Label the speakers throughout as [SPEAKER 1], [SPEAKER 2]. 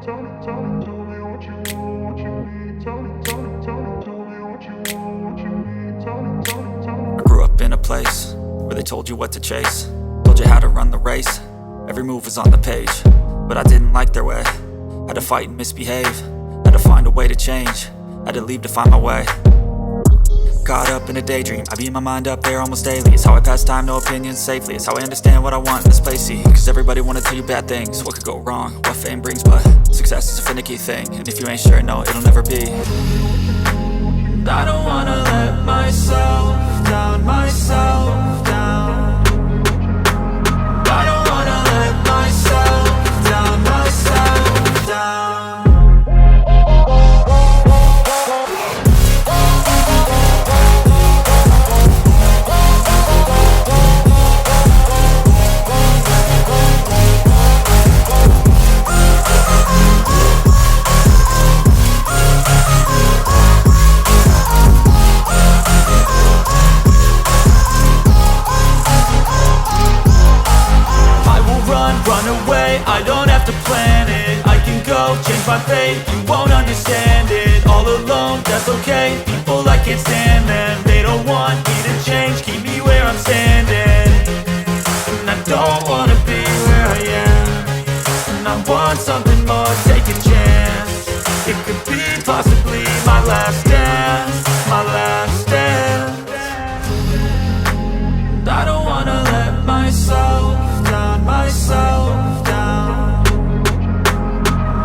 [SPEAKER 1] I grew up in a place where they told you what to chase, told you how to run the race. Every move was on the page, but I didn't like their way. Had to fight and misbehave, had to find a way to change, had to leave to find my way. Caught up in a daydream, I beat my mind up there almost daily. It's how I pass time, no opinions safely. It's how I understand what I want in this place, see. Cause everybody wanna tell you bad things, what could go wrong, what fame brings. But success is a finicky thing, and if you ain't sure, no, it'll never be. I don't wanna let myself down, myself down. I don't wanna let myself down, myself down. Run away, I don't have to plan it. I can go, change my fate, you won't understand it. All alone, that's okay, people I can't stand them. They don't want me to change, keep me where I'm standing. And I don't wanna be where I am, and I want something more, take a chance. It could be possibly my last dance, my last dance. And I don't wanna let myself down, myself down.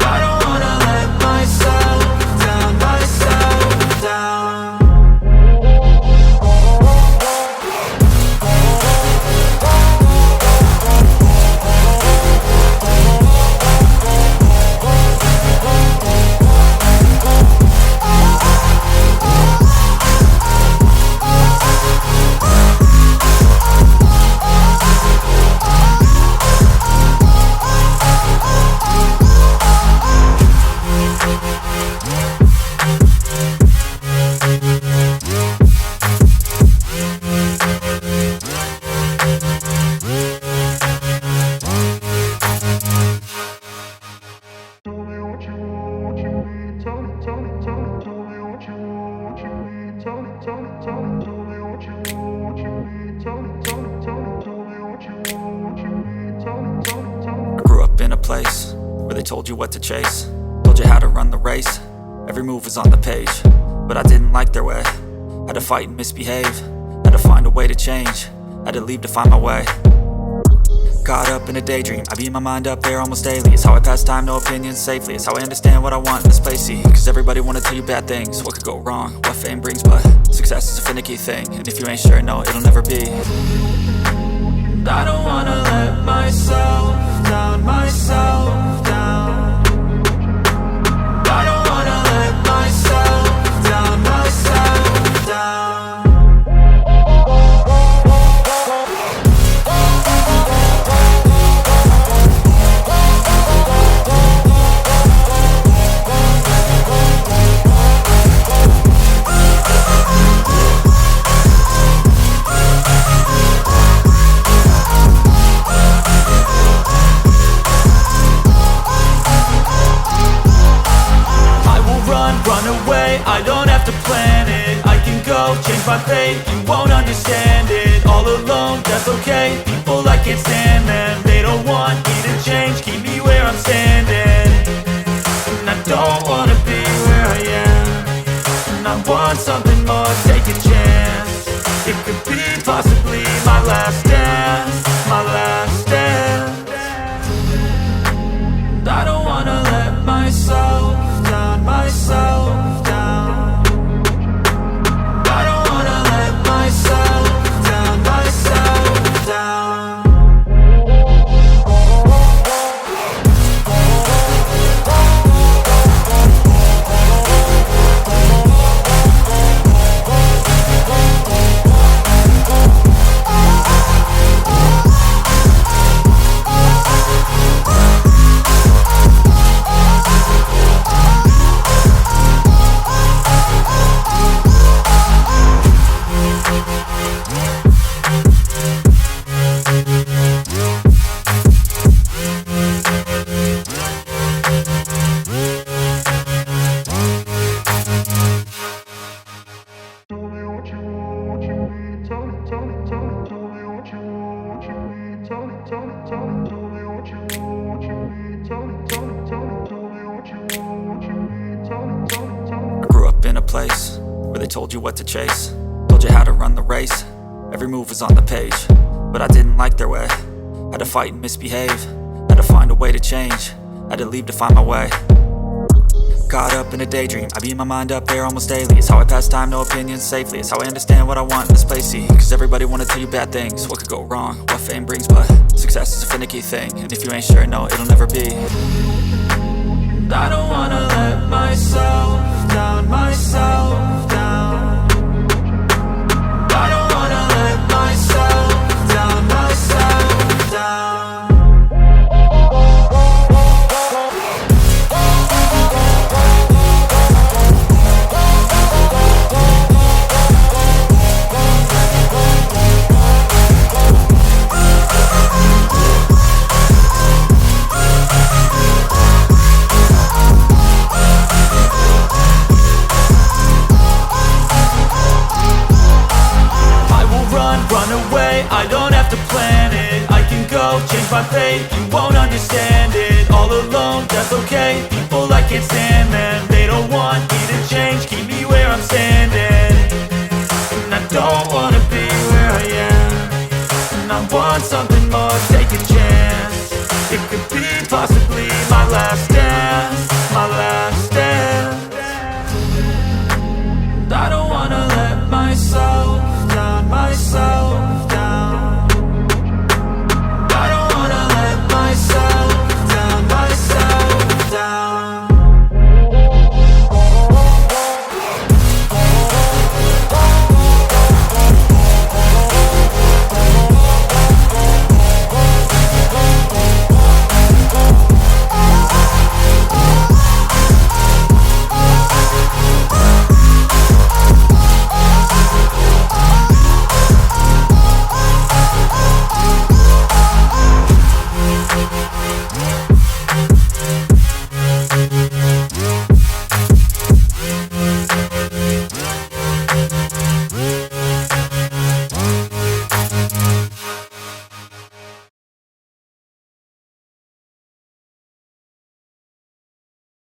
[SPEAKER 1] I don't wanna let myself down, myself down. I grew up in a place where they told you what to chase, told you how to run the race. Every move was on the page, but I didn't like their way. Had to fight and misbehave, had to find a way to change, had to leave to find my way. Caught up in a daydream, I beat my mind up there almost daily. It's how I pass time, no opinions safely. It's how I understand what I want in this place, see. Cause everybody wanna tell you bad things, what could go wrong, what fame brings. But success is a finicky thing, and if you ain't sure, no, it'll never be. I don't wanna let myself down, myself down. I don't wanna let myself down, myself down. I don't have to plan it, I can go, change my fate, you won't understand it. All alone, that's okay, people I can't stand them. They don't want me to change, keep me where I'm standing. And I don't wanna be where I am, and I want something more, take a chance. It could be possibly my last dance, my last dance. And I don't wanna let myself down, myself down. I grew up in a place where they told you what to chase, told you how to run the race. Every move was on the page, but I didn't like their way. Had to fight and misbehave, had to find a way to change, had to leave to find my way. Caught up in a daydream, I beat my mind up there almost daily. It's how I pass time, no opinions safely. It's how I understand what I want in this place, see. Cause everybody wanna tell you bad things, what could go wrong, what fame brings. But success is a finicky thing, and if you ain't sure, no, it'll never be. I don't wanna let myself down, myself down. I don't wanna let myself down, myself down. Run away, I don't have to plan it. I can go, change my fate, you won't understand it. All alone, that's okay, people I can't stand them. They don't want me to change, keep me where I'm standing. And I don't wanna be where I am, and I want something more, take a chance. It could be possibly my last day.